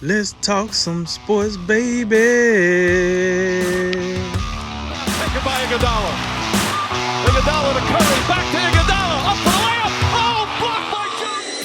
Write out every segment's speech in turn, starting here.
Let's talk some sports, baby. Taken by Iguodala. Iguodala to Curry. Back to Iguodala. Up for the layup. Oh, blocked by Jones.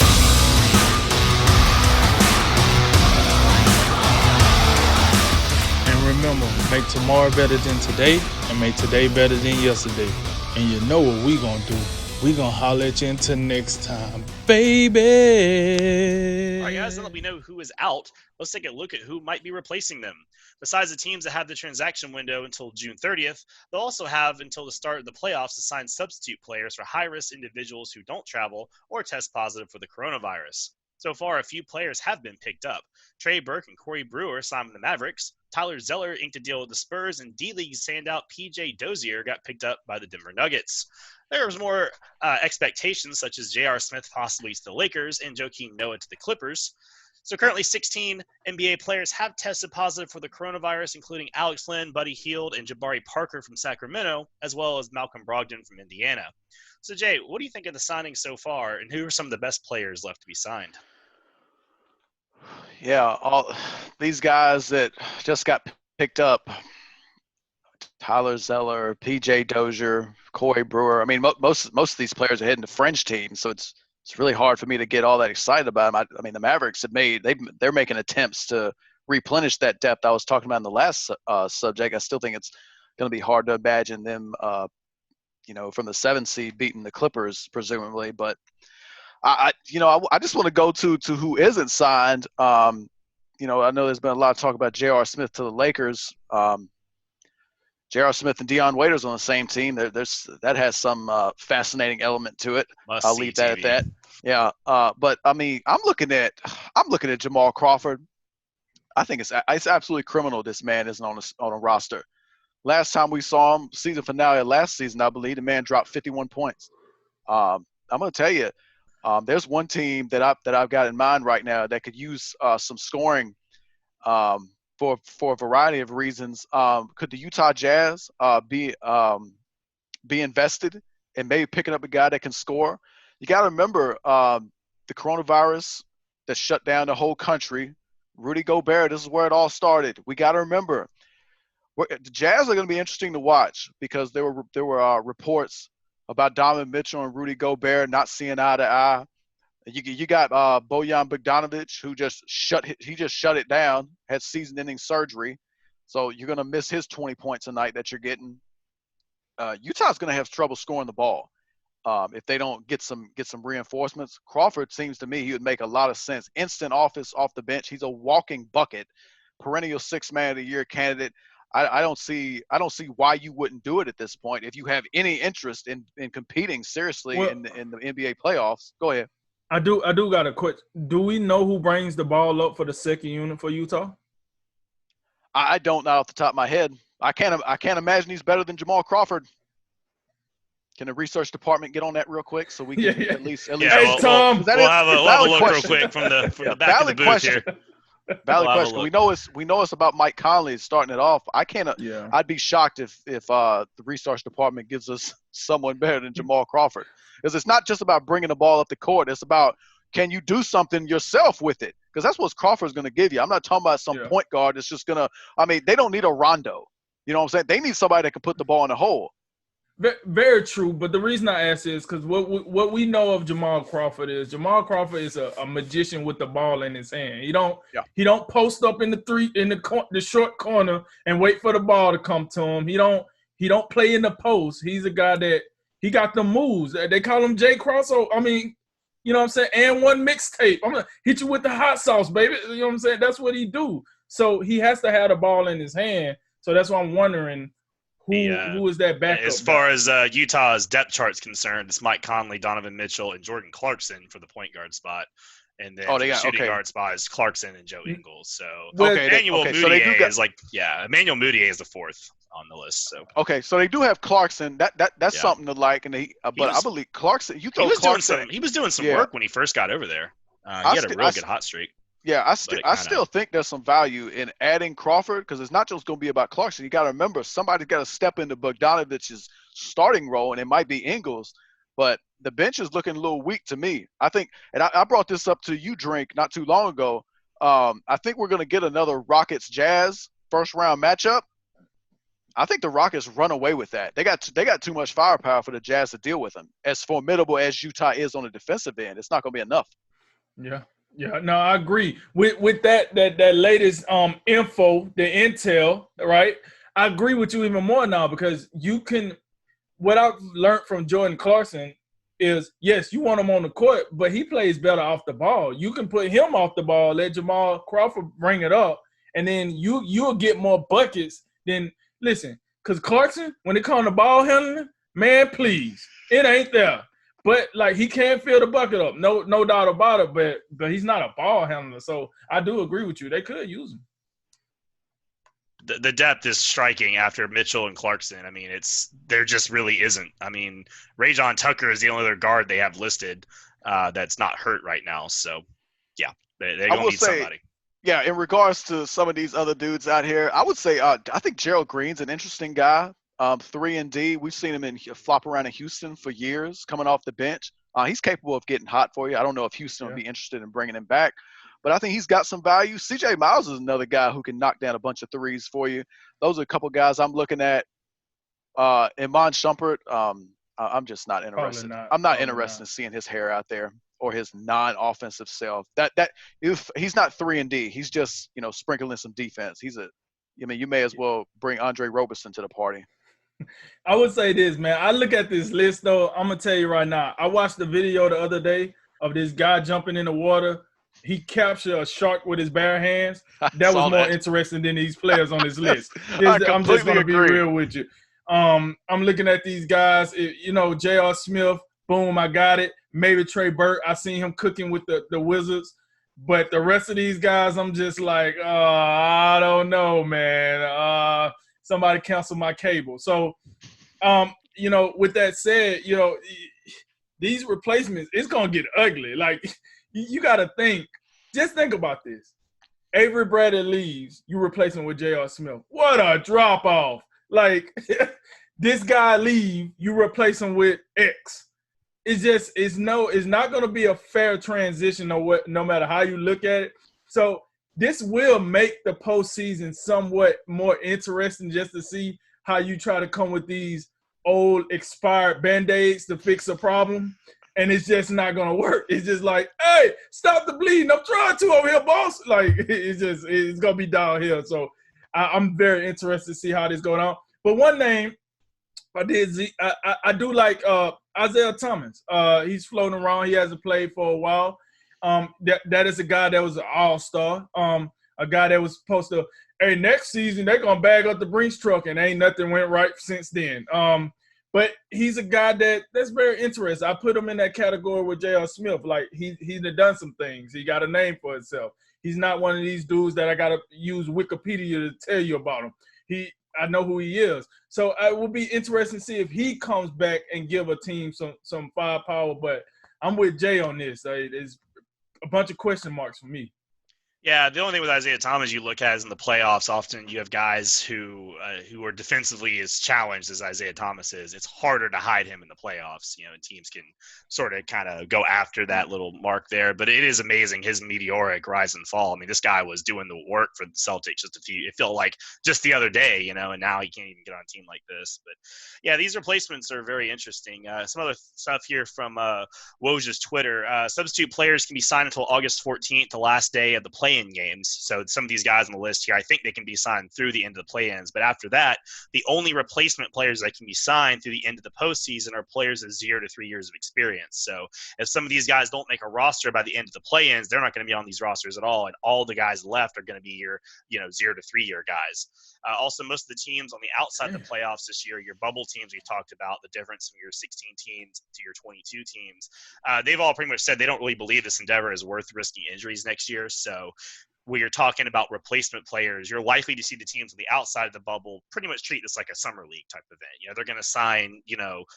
And remember, make tomorrow better than today, and make today better than yesterday. And you know what we gonna do. We gonna holler at you until next time, baby. All right, guys, now that we know who is out, let's take a look at who might be replacing them. Besides the teams that have the transaction window until June 30th, they'll also have until the start of the playoffs to sign substitute players for high-risk individuals who don't travel or test positive for the coronavirus. So far, a few players have been picked up. Trey Burke and Corey Brewer signed with the Mavericks. Tyler Zeller inked a deal with the Spurs, and D-League standout PJ Dozier got picked up by the Denver Nuggets. There was more expectations, such as J.R. Smith possibly to the Lakers and Joakim Noah to the Clippers. So currently 16 NBA players have tested positive for the coronavirus, including Alex Len, Buddy Hield, and Jabari Parker from Sacramento, as well as Malcolm Brogdon from Indiana. So, Jay, what do you think of the signings so far, and who are some of the best players left to be signed? Yeah, all these guys that just got picked up, Tyler Zeller, PJ Dozier, Corey Brewer. I mean, most of these players are heading to French teams, so it's really hard for me to get all that excited about them. I mean, the Mavericks they're making attempts to replenish that depth I was talking about in the last subject. I still think it's going to be hard to imagine them, from the 7th seed beating the Clippers, presumably. But I just want to go to who isn't signed. I know there's been a lot of talk about J.R. Smith to the Lakers. J.R. Smith and Dion Waiters on the same team. That has some fascinating element to it. I'll leave that at that. Yeah, but I mean, I'm looking at Jamal Crawford. I think it's absolutely criminal this man isn't on a roster. Last time we saw him, season finale of last season, I believe, the man dropped 51 points. I'm going to tell you, there's one team that I've got in mind right now that could use some scoring for a variety of reasons. Could the Utah Jazz be invested in maybe picking up a guy that can score? You got to remember the coronavirus that shut down the whole country. Rudy Gobert, this is where it all started. We got to remember the Jazz are going to be interesting to watch because there were reports about Donovan Mitchell and Rudy Gobert not seeing eye to eye. You got Bojan Bogdanovic, who just shut it down, had season-ending surgery. So you're going to miss his 20 points a night that you're getting. Utah's going to have trouble scoring the ball if they don't get some reinforcements. Crawford seems to me he would make a lot of sense. Instant office off the bench. He's a walking bucket, perennial 6th man of the year candidate. I don't see why you wouldn't do it at this point if you have any interest in competing seriously in the NBA playoffs. Go ahead. I do got a question. Do we know who brings the ball up for the second unit for Utah? I don't know off the top of my head. I can't imagine he's better than Jamal Crawford. Can the research department get on that real quick so we can at least Hey, Tom, we'll have a look real quick from the back of the booth question. here. Valid question. We know it's about Mike Conley starting it off. I'd be shocked if the research department gives us someone better than Jamal Crawford. Because it's not just about bringing the ball up the court. It's about, can you do something yourself with it? Because that's what Crawford's going to give you. I'm not talking about some point guard that's just going to – I mean, they don't need a Rondo. You know what I'm saying? They need somebody that can put the ball in the hole. Very true, but the reason I ask is because what we know of Jamal Crawford is a magician with the ball in his hand. He don't post up in the short corner and wait for the ball to come to him. He don't play in the post. He's a guy that he got the moves. They call him Jay Crosso. I mean, you know what I'm saying? And one mixtape. I'm gonna hit you with the hot sauce, baby. You know what I'm saying? That's what he do. So he has to have the ball in his hand. So that's why I'm wondering. Who is that backup? As far as Utah's depth chart's concerned, it's Mike Conley, Donovan Mitchell, and Jordan Clarkson for the point guard spot. And then the shooting guard spot is Clarkson and Joe Ingles. So Emmanuel Mudiay is the 4th on the list. So so they do have Clarkson. That's something to like. And I believe Clarkson. He was doing some work when he first got over there. He had a real good hot streak. Yeah, I still think there's some value in adding Crawford because it's not just going to be about Clarkson. You got to remember somebody's got to step into Bogdanovic's starting role, and it might be Ingles. But the bench is looking a little weak to me. I think, and I brought this up to you, Drink, not too long ago. I think we're going to get another Rockets-Jazz first-round matchup. I think the Rockets run away with that. They got too much firepower for the Jazz to deal with them. As formidable as Utah is on the defensive end, it's not going to be enough. Yeah. No, I agree with that latest info, the intel, right? I agree with you even more now because you can. What I've learned from Jordan Clarkson is, yes, you want him on the court, but he plays better off the ball. You can put him off the ball, let Jamal Crawford bring it up, and then you'll get more buckets than – listen, because Clarkson, when it comes to ball handling, man, please, it ain't there. But, like, he can fill the bucket up, no doubt about it, but he's not a ball handler. So I do agree with you. They could use him. The depth is striking after Mitchell and Clarkson. I mean, there just really isn't. I mean, Rajon Tucker is the only other guard they have listed that's not hurt right now. So, yeah, they're going to need somebody. Yeah, in regards to some of these other dudes out here, I would say I think Gerald Green's an interesting guy. 3-and-D. We've seen him flop around in Houston for years, coming off the bench. He's capable of getting hot for you. I don't know if Houston would be interested in bringing him back. But I think he's got some value. C.J. Miles is another guy who can knock down a bunch of threes for you. Those are a couple guys I'm looking at. Iman Shumpert, I'm just not interested. I'm not interested in seeing his hair out there or his non-offensive self. That if he's not 3-and-D, he's just sprinkling some defense. You may as well bring Andre Roberson to the party. I would say this, man. I look at this list though. I'm gonna tell you right now. I watched the video the other day of this guy jumping in the water. He captured a shark with his bare hands. That was more interesting than these players on this list. I'm just going to be real with you. I'm looking at these guys. J.R. Smith, boom, I got it. Maybe Trey Burke. I seen him cooking with the Wizards. But the rest of these guys, I'm just like, I don't know, man. Somebody cancel my cable. So, with that said, these replacements, it's going to get ugly. Like, you got to just think about this. Avery Bradley leaves, you replace him with J.R. Smith. What a drop-off. Like, this guy leave, you replace him with X. It's not going to be a fair transition no matter how you look at it. So this will make the postseason somewhat more interesting just to see how you try to come with these old expired Band-Aids to fix a problem. And it's just not going to work. It's just like, hey, stop the bleeding. I'm trying to over here, boss. Like, it's going to be downhill. So I'm very interested to see how this goes on. But one name I do like Isaiah Thomas. He's floating around. He hasn't played for a while. That is a guy that was an all-star. A guy that was supposed to, hey, next season they're going to bag up the Brinks truck, and ain't nothing went right since then. But he's a guy that's very interesting. I put him in that category with J.R. Smith. Like, he's done some things. He got a name for himself. He's not one of these dudes that I got to use Wikipedia to tell you about him. I know who he is. So it will be interesting to see if he comes back and give a team some firepower. But I'm with Jay on this. There's a bunch of question marks for me. Yeah, the only thing with Isaiah Thomas you look at is in the playoffs, often you have guys who are defensively as challenged as Isaiah Thomas is. It's harder to hide him in the playoffs, and teams can sort of kind of go after that little mark there. But it is amazing his meteoric rise and fall. I mean, this guy was doing the work for the Celtics it felt like just the other day, and now he can't even get on a team like this. But yeah, these replacements are very interesting. Some other stuff here from Woj's Twitter. Substitute players can be signed until August 14th, the last day of the play-in games. So some of these guys on the list here, I think they can be signed through the end of the play-ins. But after that, the only replacement players that can be signed through the end of the postseason are players of 0 to 3 years of experience. So if some of these guys don't make a roster by the end of the play-ins, they're not going to be on these rosters at all. And all the guys left are going to be your 0 to 3 year guys. Also, most of the teams on the outside of the playoffs this year, your bubble teams we've talked about, the difference from your 16 teams to your 22 teams, they've all pretty much said they don't really believe this endeavor is worth risking injuries next year. So when you're talking about replacement players, you're likely to see the teams on the outside of the bubble pretty much treat this like a summer league type event. They're going to sign,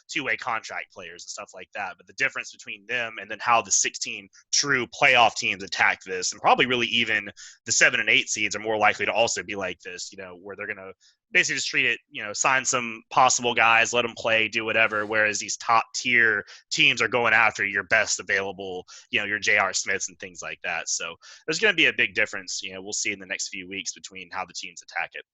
two-way contract players and stuff like that. But the difference between them and then how the 16 true playoff teams attack this, and probably really even the 7 and 8 seeds are more likely to also be like this, where they're going to basically just treat it, sign some possible guys, let them play, do whatever. Whereas these top tier teams are going after your best available, your J.R. Smiths and things like that. So there's going to be a big difference. We'll see in the next few weeks between how the teams attack it.